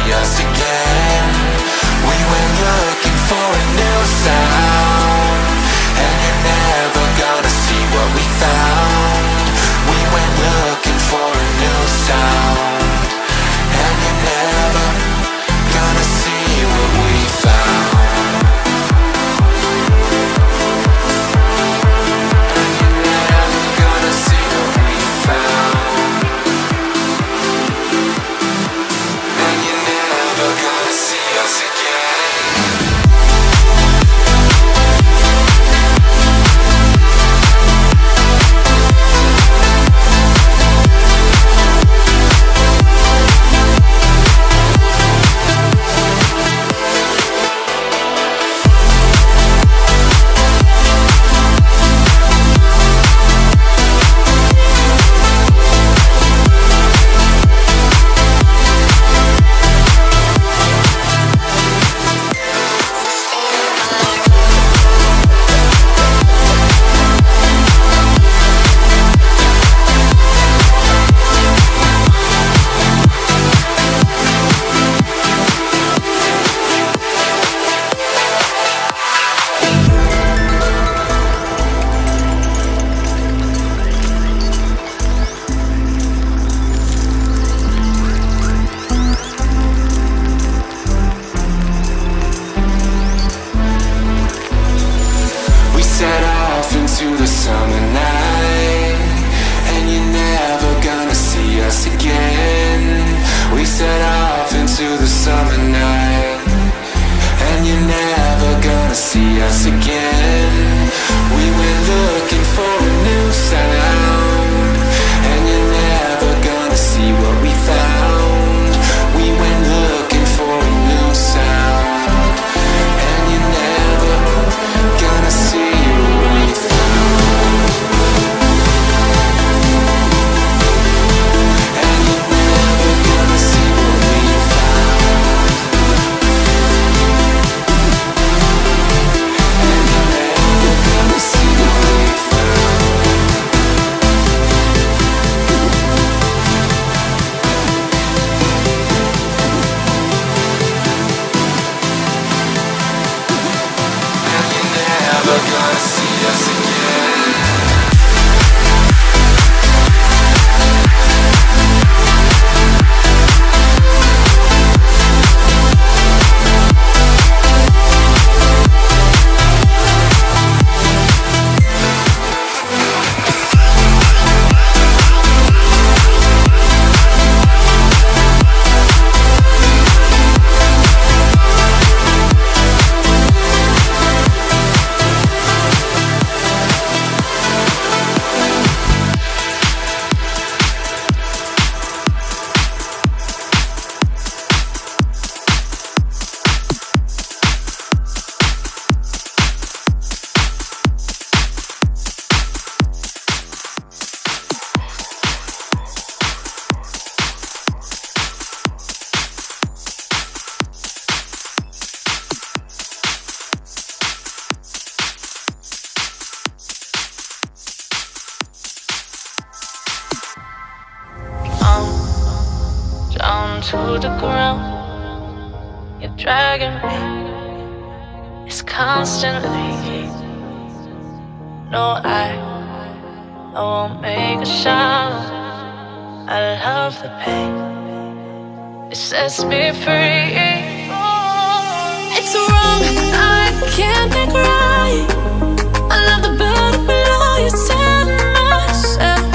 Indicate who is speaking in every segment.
Speaker 1: see us again. We went looking for a new sound, and you're never gonna see what we found. We went looking for a new sound, and you're never gonna see what we found.
Speaker 2: To the ground, you're dragging me. It's constantly. No, I won't make a sound. I love the pain. It sets me free. It's wrong, I can't make right. I love the bird below you. Tell myself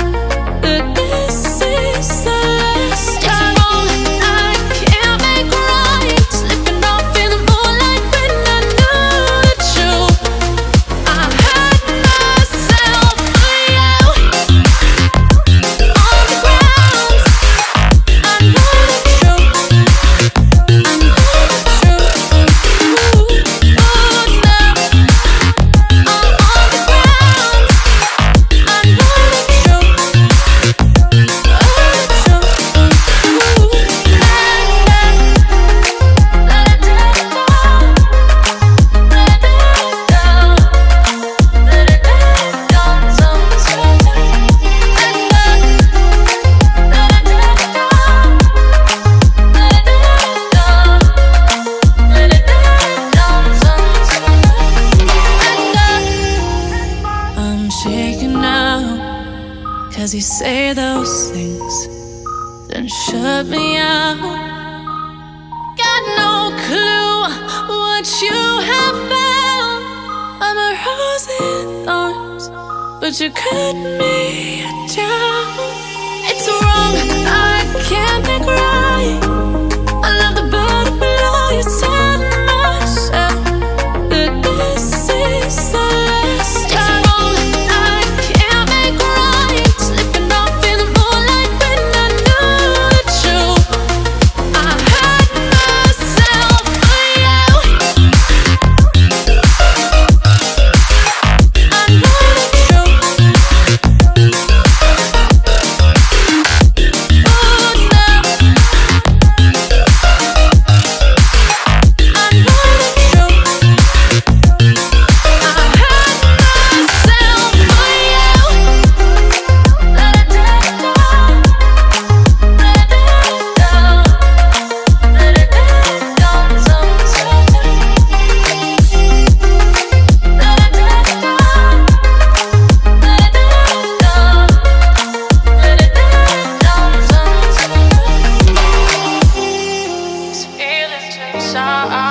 Speaker 2: that this is the last time.
Speaker 3: I
Speaker 2: those things, then shut me out. Got no clue what you have found. I'm a rose in thorns, but you cut me down. It's wrong, I can't make right. I love the butterfly you set myself, that this is the last time. It's wrong, I can't make right. Slipping off in the moonlight when I knew the truth. I hurt myself for you. I know the truth. Oh no, I know the These feelings inside